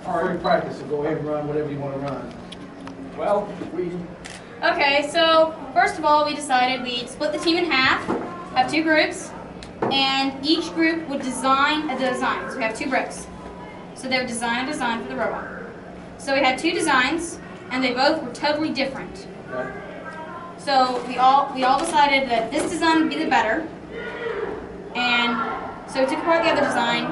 All right, practice, so go ahead and run whatever you want to run. Well, Okay, so first of all, we decided we'd split the team in half, have two groups, and each group would design a design. So we have two bricks. So they would design a design for the robot. So we had two designs, and they both were totally different. Okay. So we all decided that this design would be the better, and so we took apart the other design,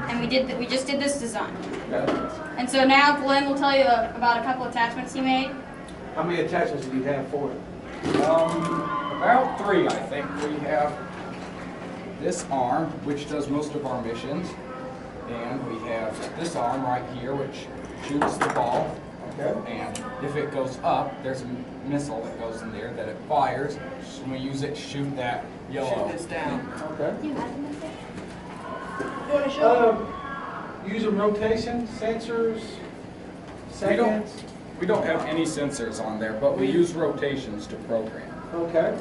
and we just did this design. Okay. And so now Glenn will tell you about a couple attachments he made. How many attachments do you have for it? about 3, I think. We have this arm, which does most of our missions, and we have this arm right here, which shoots the ball. Okay. And if it goes up, there's a missile that goes in there that it fires, and we use it to shoot that yellow. Shoot this down. Okay. Do you have them up there? You want to show Using rotation, sensors, seconds. We don't have any sensors on there, but we use rotations to program. Okay.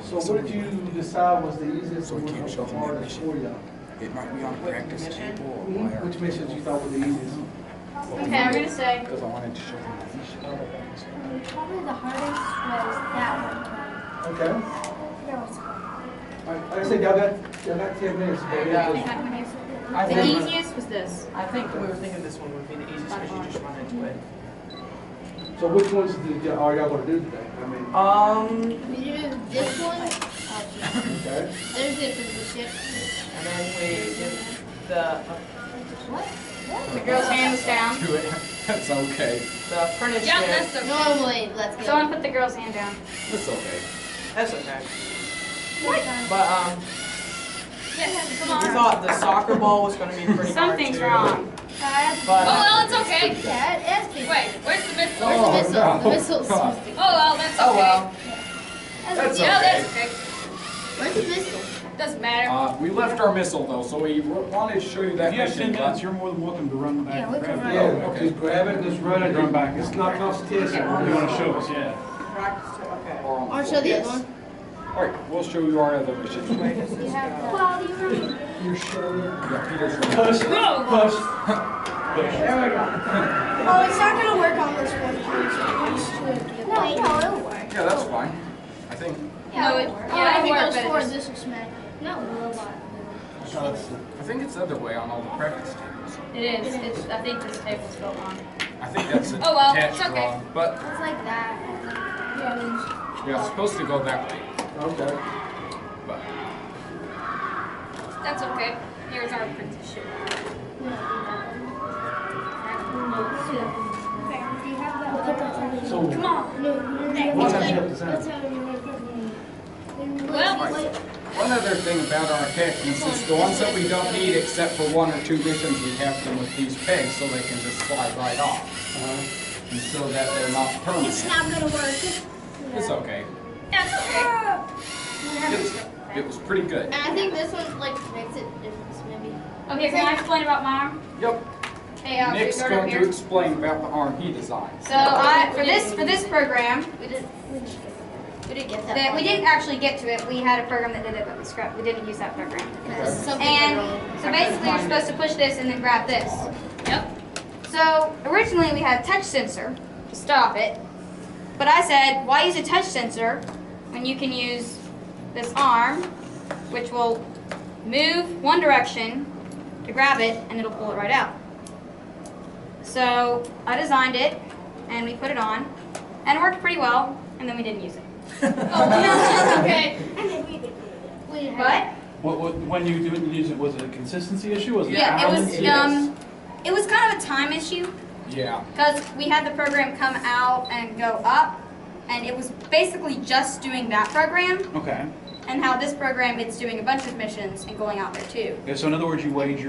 So what did you decide was the easiest So we and can't was show the them the hardest for you? It might be on a practice table or where. Which missions you thought were the easiest? Okay, I'm gonna say. Because I wanted to show them the mission. Probably the hardest was that one. Okay. That was hard. All right, like I said, y'all got 10 minutes. I The think, easiest was this. I think we were thinking this one would be the easiest because you just run into it. So which ones are y'all going to do today? I mean, We do this one. okay. There's different shit. And then we did the What? The girl's hand was down. Do it. That's okay. apprenticeship. Yeah, that's okay. Normally, let's go. Someone put the girl's hand down. That's okay. That's okay. What? But Yes, come we on. thought the soccer ball was going to be pretty hard Something's too. wrong. But Oh, well, it's okay. Yeah, it has to be. Wait, where's the missile? Where's the Oh, missile? no. The missile's Come on. supposed to be. Oh, well, that's okay. oh well. That's Yeah, okay. that's okay. Where's the missile? Doesn't matter. We left our missile though, so we wanted to show you that If you have 10 mission. minutes, you're more than welcome to run back Yeah, and we can grab run. it. Yeah, okay. just grab it, just run it. Run back. It's not competition. You want to show us, yeah. Practice too. Okay. Or on the I'll floor. show the Yes. other one. All right, we'll show you our other mission. Wait, does You this have go? quality room. You're showing. Yeah, Peter's running. Push, Whoa. push. There we go. Oh, it's not gonna work on this one. No, it'll work. Yeah, that's fine. I think. No, it, Oh, yeah, if it it worked, goes but it forward, just, this will smack. No, robot. I think it's the other way on all the practice tables. it is. It's, I think this table's built on. I think that's Oh, well, attached it's okay. wrong, but It's like that. yeah, it's supposed to go that way. Okay. But That's okay. Here's our apprenticeship. So Come on. what time you have to sign? Well, one other thing about our attachments is the ones that we don't need except for 1 or 2 missions, we have them with these pegs so they can just slide right off. And so that they're not permanent. It's not gonna work. It's okay. yeah, it's okay. It was pretty good. And I think this one like makes it different, maybe. Okay, can I explain about my arm? Yep. Hey, Nick's go over going to here. explain about the arm he designed. So for this program, We didn't get that. we didn't actually get to it. We had a program that did it, but we didn't use that program. This is something And wrong. so basically, you're supposed to push this and then grab this. Yep. So originally, we had a touch sensor to stop it, but I said, why use a touch sensor when you can use this arm, which will move one direction to grab it, and it'll pull it right out. So I designed it, and we put it on, and it worked pretty well, and then we didn't use it. Okay. But When you didn't use it, was it a consistency issue? Was it yeah, balance? it was kind of a time issue Yeah. because we had the program come out and go up, and it was basically just doing that program, Okay. and how this program it's doing a bunch of missions and going out there too. Okay, so in other words, you weighed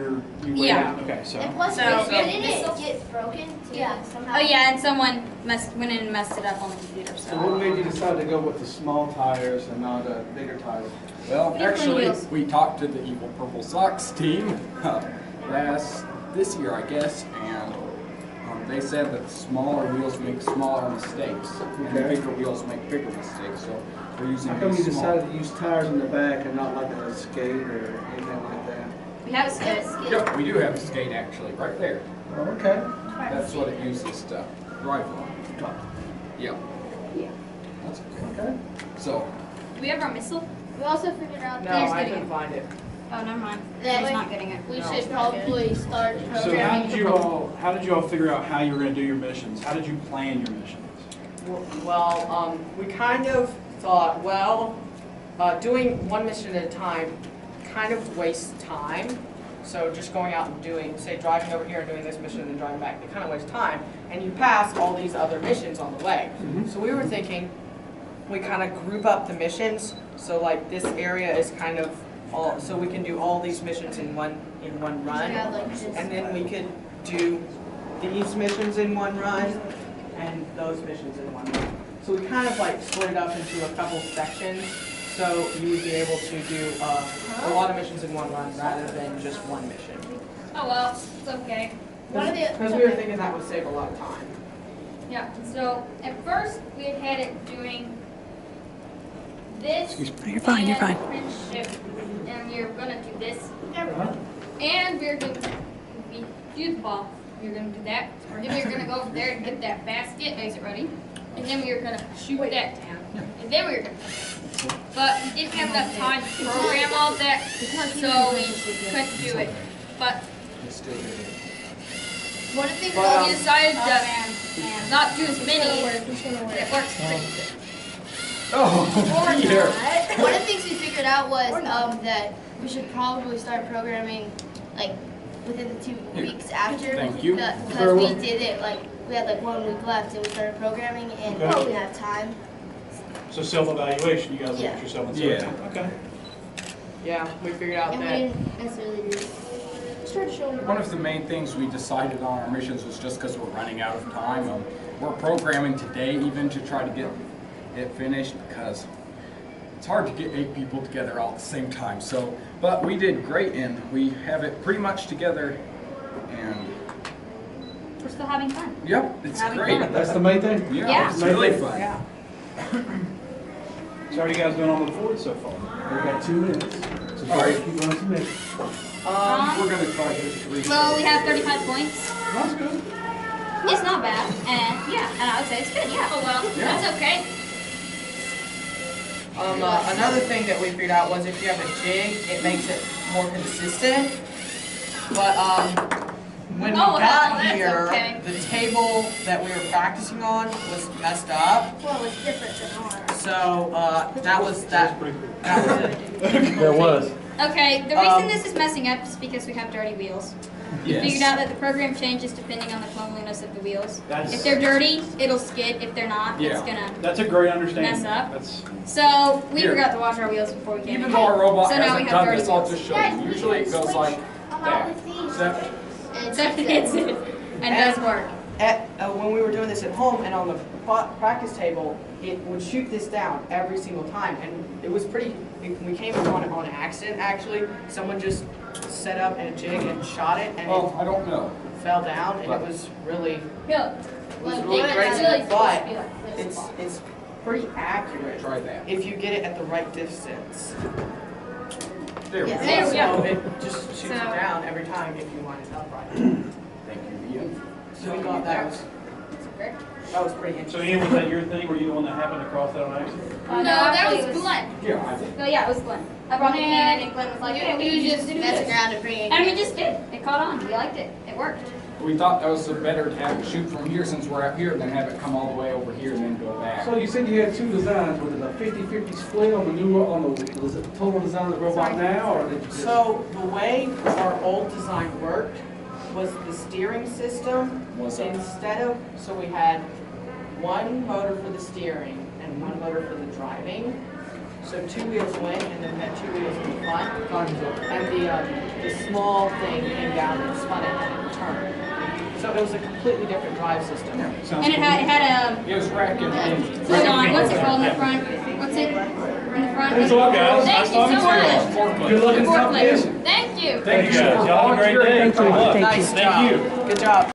Yeah. Okay, so. And plus, So- didn't it get broken too? Yeah. Somehow. Oh yeah, and someone went in and messed it up on the computer. So what made you decide to go with the small tires and not a bigger tire? Well, Different actually, wheels. we talked to the Evil Purple Sox team this year, I guess, and they said that smaller wheels make smaller mistakes, and Okay. bigger wheels make bigger mistakes. So we're using How come you these small. decided to use tires in the back and not like a skate or anything like that? We have a skid. Yep, we do have a skate actually, right there. Okay. That's what it uses to drive on. Yep. Yeah. That's Okay. so. Do we have our missile? We also figured out No, Peter's I getting couldn't it. find it. Oh, never mind. That He's way- not getting it. we No. should probably start So how programming. did you all figure out how you were gonna do your missions? How did you plan your missions? Well, we kind of thought, well, doing one mission at a time kind of wastes time. So just going out and doing, say, driving over here and doing this mission and then driving back, it kind of wastes time. And you pass all these other missions on the way. So we were thinking, we kind of group up the missions. So like this area is kind of all, so we can do all these missions in one run. Yeah, like this. And then we could do these missions in one run and those missions in one run. So we kind of like split it up into a couple sections, so you would be able to do a lot of missions in one run rather than just one mission. Oh well, it's okay. One of the- Because we were thinking that would save a lot of time. Yeah. So at first we had it doing this. You're fine, you're fine. Print ship, and we were gonna do this, Uh-huh. and we were gonna do the ball. We were gonna do that. Then we were gonna go over there and get that basket. Is it ready? And then we were gonna shoot that down. And then we were gonna. But we didn't have enough time to program all that, so we couldn't do it. But It's still good. One of the things But, we decided to not do as many. It works pretty good. Oh, Peter. One of the things we figured out was that we should probably start programming like within the 2 weeks after. Thank you. Because we did it like we had like 1 week left and we started programming and Okay. we have time. So self-evaluation, you guys look Yeah. at yourself and Yeah. say, okay. Yeah, we figured out And we that. didn't necessarily do start showing. One of the main things we decided on our missions was just because we're running out of time. We're programming today even to try to get it finished because it's hard to get 8 people together all at the same time. So, but we did great and we have it pretty much together. And We're still having fun. yep, it's Having great. fun. That's the main thing. Yeah. It's really fun. Yeah. So how are you guys doing on the board so far? We got 2 minutes. So sorry, keep going to minutes. We're gonna try to do 3. Well, we have 35 points. That's good. It's not bad, and yeah, and I would say it's good. Yeah. Oh well, Yeah. that's okay. Another thing that we figured out was if you have a jig, it makes it more consistent. But when we Oh, well, got that's here, okay. the table that we were practicing on was messed up. Well, it's different than ours. So that was That's pretty cool. that was it. There was. Okay, the reason this is messing up is because we have dirty wheels. We Yes. figured out that the program changes depending on the cleanliness of the wheels. That's- If they're dirty, it'll skid. If they're not, it's Yeah. gonna. That's a great understanding. Mess up. That's, So we Here. forgot to wash our wheels before we came. Even in. though our robot So now we hasn't have done dirty this, I'll wheels. just show you. Usually it goes like that. Except And So it's it, and it does work. When we were doing this at home and on the practice table, it would shoot this down every single time, and it was pretty. We came upon it on accident. Actually, someone just set up a jig and shot it, and well, I don't know. it fell down, and it was really, Here. it was Like, really it's crazy. really supposed But to be like this. it's pretty accurate Try that. if you get it at the right distance. There we Yeah. go. There we go. So it just shoots So- it down every time if you line it up right. Thank you, Ian. So we thought that was pretty so interesting. Ian, was that your thing? Were you the one that happened to cross that on accident? No, that was Glenn. Yeah, I think. No, yeah, it was Glenn. I brought it in, and Glenn was like, "Hey, we just do messing this." around and bringing And we just did. It caught on. We liked it. It worked. We thought that was better to have it shoot from here since we're up here than have it come all the way over here and then go back. So you said you had 2 designs. Was it a 50-50 split on the new, on the total design of the robot now, or did you just? So the way our old design worked was the steering system, Was it? instead of, so we had one motor for the steering and one motor for the driving. So 2 wheels went and then we had 2 wheels in the front. And the small thing came down and spun it and it turned. So it was a completely different drive system. Sounds And it cool. had It was racking in. hold on, what's it called in the front? What's it? In the front? Thanks a lot, guys. Thank Nice you so talking to you. much. Good luck in the Forklift. competition. Thank you. Thank you guys. Y'all have a great day. Good luck. Nice job. Good job.